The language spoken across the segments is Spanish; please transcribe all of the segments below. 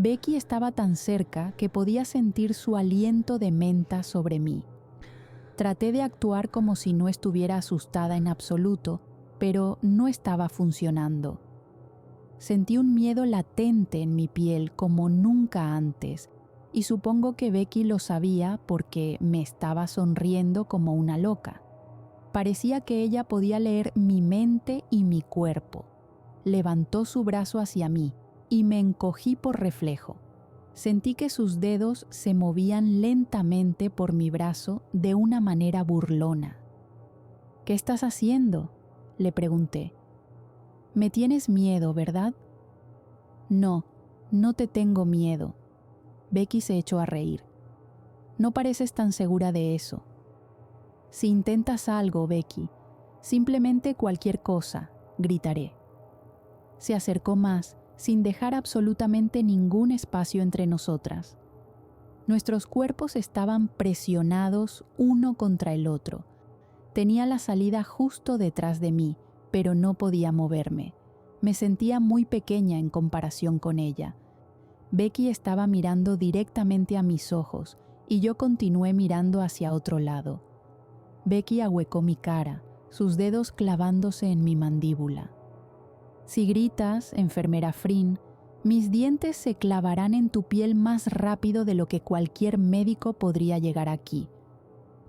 Becky estaba tan cerca que podía sentir su aliento de menta sobre mí. Traté de actuar como si no estuviera asustada en absoluto, pero no estaba funcionando. Sentí un miedo latente en mi piel como nunca antes, y supongo que Becky lo sabía porque me estaba sonriendo como una loca. Parecía que ella podía leer mi mente y mi cuerpo. Levantó su brazo hacia mí y me encogí por reflejo. Sentí que sus dedos se movían lentamente por mi brazo de una manera burlona. «¿Qué estás haciendo?», le pregunté. «Me tienes miedo, ¿verdad?». «No, no te tengo miedo». Becky se echó a reír. «No pareces tan segura de eso». «Si intentas algo, Becky, simplemente cualquier cosa», gritaré. Se acercó más, sin dejar absolutamente ningún espacio entre nosotras. Nuestros cuerpos estaban presionados uno contra el otro. Tenía la salida justo detrás de mí, pero no podía moverme. Me sentía muy pequeña en comparación con ella. Becky estaba mirando directamente a mis ojos y yo continué mirando hacia otro lado. Becky ahuecó mi cara, sus dedos clavándose en mi mandíbula. «Si gritas, enfermera Fryn, mis dientes se clavarán en tu piel más rápido de lo que cualquier médico podría llegar aquí.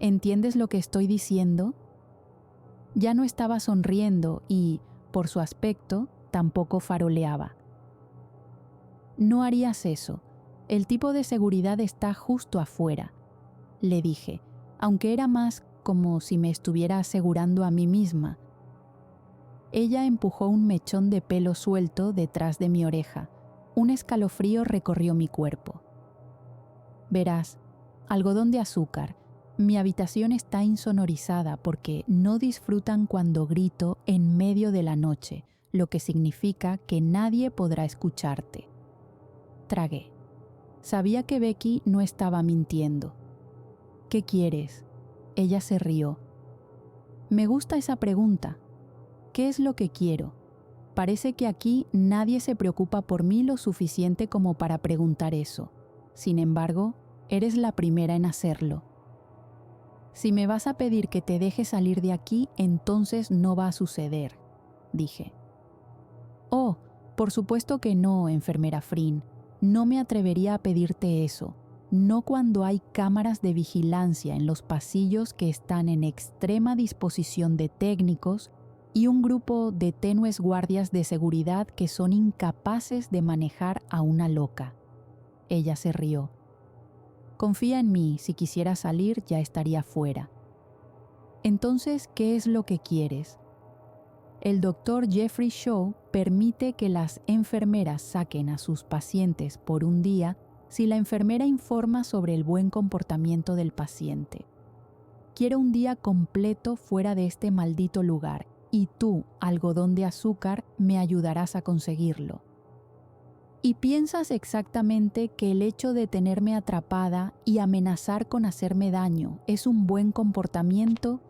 ¿Entiendes lo que estoy diciendo?». Ya no estaba sonriendo y, por su aspecto, tampoco faroleaba. «No harías eso. El tipo de seguridad está justo afuera», le dije, aunque era más como si me estuviera asegurando a mí misma. Ella empujó un mechón de pelo suelto detrás de mi oreja. Un escalofrío recorrió mi cuerpo. «Verás, algodón de azúcar, mi habitación está insonorizada porque no disfrutan cuando grito en medio de la noche, lo que significa que nadie podrá escucharte». Tragué. Sabía que Becky no estaba mintiendo. «¿Qué quieres?». Ella se rió. «Me gusta esa pregunta. ¿Qué es lo que quiero? Parece que aquí nadie se preocupa por mí lo suficiente como para preguntar eso. Sin embargo, eres la primera en hacerlo. Si me vas a pedir que te deje salir de aquí, entonces no va a suceder», dije. «Oh, por supuesto que no, enfermera Fryn. No me atrevería a pedirte eso. No cuando hay cámaras de vigilancia en los pasillos que están en extrema disposición de técnicos y un grupo de tenues guardias de seguridad que son incapaces de manejar a una loca». Ella se rió. «Confía en mí, si quisiera salir ya estaría fuera». «Entonces, ¿qué es lo que quieres?». «El doctor Jeffrey Shaw permite que las enfermeras saquen a sus pacientes por un día si la enfermera informa sobre el buen comportamiento del paciente. Quiero un día completo fuera de este maldito lugar y tú, algodón de azúcar, me ayudarás a conseguirlo». «¿Y piensas exactamente que el hecho de tenerme atrapada y amenazar con hacerme daño es un buen comportamiento?».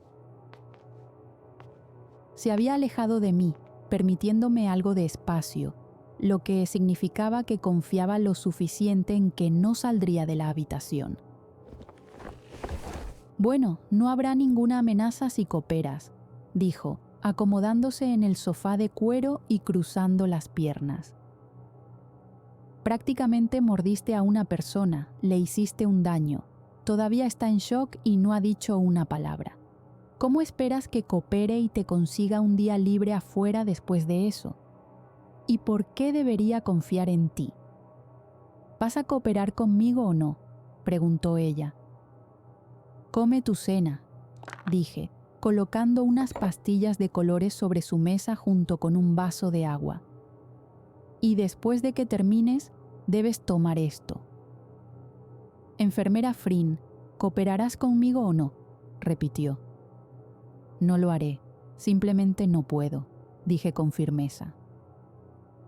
Se había alejado de mí, permitiéndome algo de espacio, lo que significaba que confiaba lo suficiente en que no saldría de la habitación. «Bueno, no habrá ninguna amenaza si cooperas», dijo, acomodándose en el sofá de cuero y cruzando las piernas. «Prácticamente mordiste a una persona, le hiciste un daño. Todavía está en shock y no ha dicho una palabra. ¿Cómo esperas que coopere y te consiga un día libre afuera después de eso? ¿Y por qué debería confiar en ti?». «¿Vas a cooperar conmigo o no?», preguntó ella. «Come tu cena», dije, colocando unas pastillas de colores sobre su mesa junto con un vaso de agua. «Y después de que termines, debes tomar esto». «Enfermera Fryn, ¿cooperarás conmigo o no?», repitió. «No lo haré, simplemente no puedo», dije con firmeza.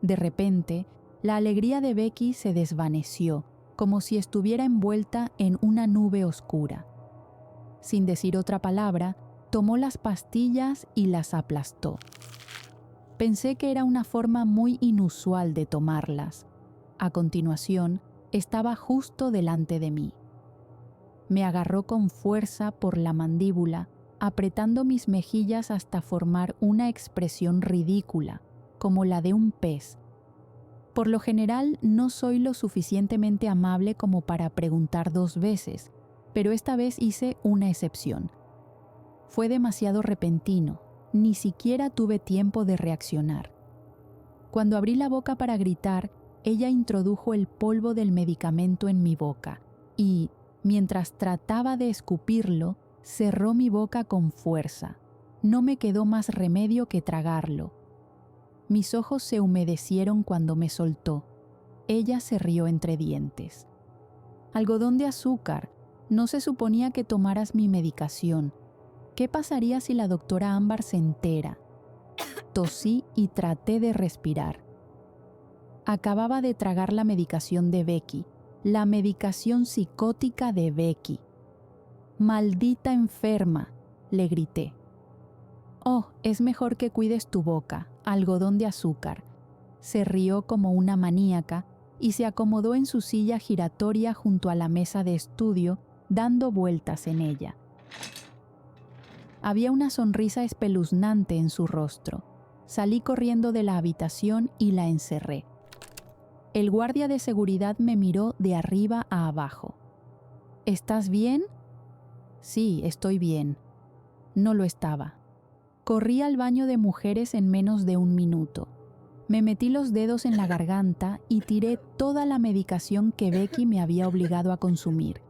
De repente, la alegría de Becky se desvaneció, como si estuviera envuelta en una nube oscura. Sin decir otra palabra, tomó las pastillas y las aplastó. Pensé que era una forma muy inusual de tomarlas. a continuación, estaba justo delante de mí. Me agarró con fuerza por la mandíbula, apretando mis mejillas hasta formar una expresión ridícula, como la de un pez. Por lo general, no soy lo suficientemente amable como para preguntar 2 veces, pero esta vez hice una excepción. Fue demasiado repentino, ni siquiera tuve tiempo de reaccionar. Cuando abrí la boca para gritar, ella introdujo el polvo del medicamento en mi boca y, mientras trataba de escupirlo, cerró mi boca con fuerza. No me quedó más remedio que tragarlo. Mis ojos se humedecieron cuando me soltó. Ella se rió entre dientes. «Algodón de azúcar. No se suponía que tomaras mi medicación. ¿Qué pasaría si la doctora Ámbar se entera?» Tosí y traté de respirar. Acababa de tragar la medicación de Becky, la medicación psicótica de Becky. «¡Maldita enferma!», le grité. «Oh, es mejor que cuides tu boca, algodón de azúcar». Se rió como una maníaca y se acomodó en su silla giratoria junto a la mesa de estudio, dando vueltas en ella. Había una sonrisa espeluznante en su rostro. Salí corriendo de la habitación y la encerré. El guardia de seguridad me miró de arriba a abajo. «¿Estás bien?» «Sí, estoy bien». No lo estaba. Corrí al baño de mujeres en menos de 1 minuto. Me metí los dedos en la garganta y tiré toda la medicación que Becky me había obligado a consumir.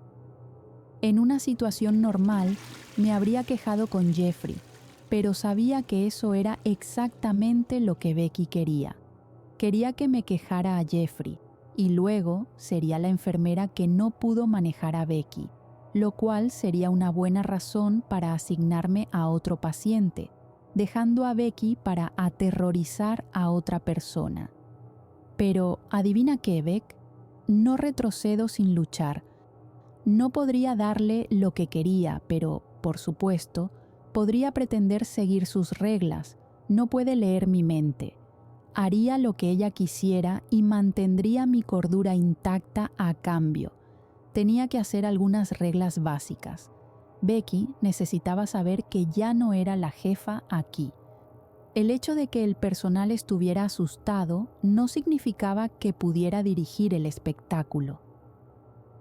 En una situación normal, me habría quejado con Jeffrey, pero sabía que eso era exactamente lo que Becky quería. Quería que me quejara a Jeffrey, y luego sería la enfermera que no pudo manejar a Becky, lo cual sería una buena razón para asignarme a otro paciente, dejando a Becky para aterrorizar a otra persona. Pero, ¿adivina qué, Beck? No retrocedo sin luchar. No podría darle lo que quería, pero, por supuesto, podría pretender seguir sus reglas. No puede leer mi mente. Haría lo que ella quisiera y mantendría mi cordura intacta a cambio. Tenía que hacer algunas reglas básicas. Becky necesitaba saber que ya no era la jefa aquí. El hecho de que el personal estuviera asustado no significaba que pudiera dirigir el espectáculo.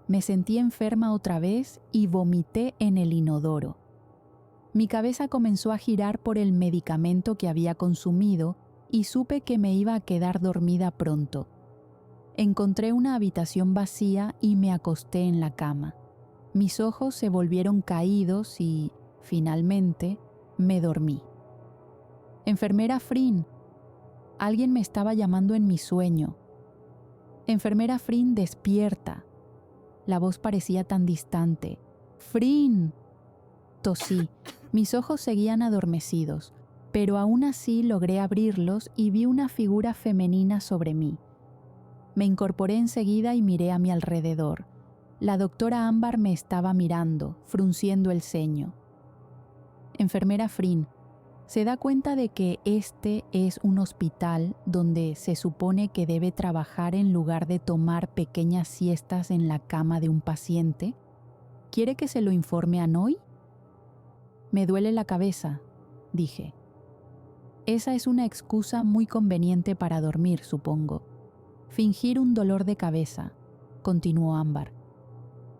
Me sentí enferma otra vez y vomité en el inodoro. Mi cabeza comenzó a girar por el medicamento que había consumido y supe que me iba a quedar dormida pronto. Encontré una habitación vacía y me acosté en la cama. Mis ojos se volvieron caídos y, finalmente, me dormí. «Enfermera Frin». Alguien me estaba llamando en mi sueño. «Enfermera Frin, despierta». La voz parecía tan distante. «Frin». Tosí. Mis ojos seguían adormecidos, pero aún así logré abrirlos y vi una figura femenina sobre mí. Me incorporé enseguida y miré a mi alrededor. La doctora Ámbar me estaba mirando, frunciendo el ceño. «Enfermera Frin, ¿se da cuenta de que este es un hospital donde se supone que debe trabajar en lugar de tomar pequeñas siestas en la cama de un paciente? ¿Quiere que se lo informe a Noy?» «Me duele la cabeza», dije. «Esa es una excusa muy conveniente para dormir, supongo. Fingir un dolor de cabeza», continuó Ámbar.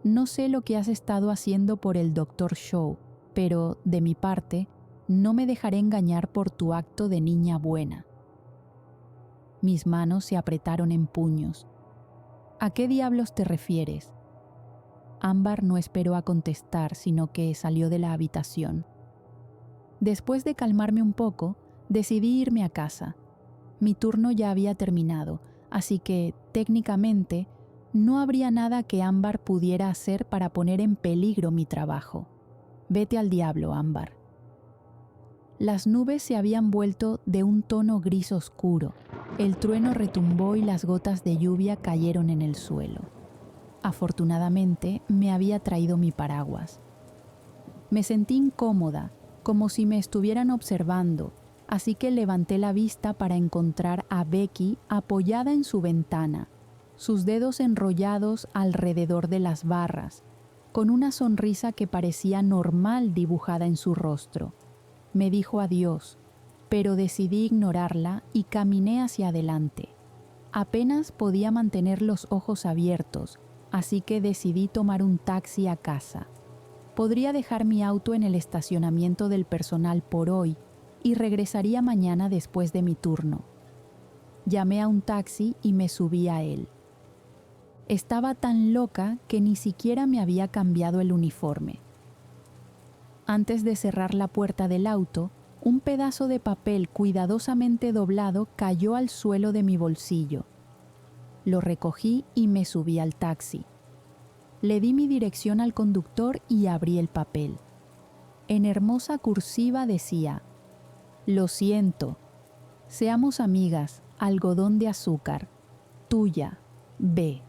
«No sé lo que has estado haciendo por el Dr. Shaw, pero, de mi parte, no me dejaré engañar por tu acto de niña buena». Mis manos se apretaron en puños. «¿A qué diablos te refieres?» Ámbar no esperó a contestar, sino que salió de la habitación. Después de calmarme un poco, decidí irme a casa. Mi turno ya había terminado, así que, técnicamente, no habría nada que Ámbar pudiera hacer para poner en peligro mi trabajo. Vete al diablo, Ámbar. Las nubes se habían vuelto de un tono gris oscuro. El trueno retumbó y las gotas de lluvia cayeron en el suelo. Afortunadamente, me había traído mi paraguas. Me sentí incómoda, como si me estuvieran observando, así que levanté la vista para encontrar a Becky apoyada en su ventana. sus dedos enrollados alrededor de las barras, con una sonrisa que parecía normal dibujada en su rostro. Me dijo adiós, pero decidí ignorarla y caminé hacia adelante. Apenas podía mantener los ojos abiertos, así que decidí tomar un taxi a casa. Podría dejar mi auto en el estacionamiento del personal por hoy y regresaría mañana después de mi turno. Llamé a un taxi y me subí a él. Estaba tan loca que ni siquiera me había cambiado el uniforme. Antes de cerrar la puerta del auto, un pedazo de papel cuidadosamente doblado cayó al suelo de mi bolsillo. Lo recogí y me subí al taxi. Le di mi dirección al conductor y abrí el papel. En hermosa cursiva decía: «Lo siento. Seamos amigas, algodón de azúcar. Tuya, B».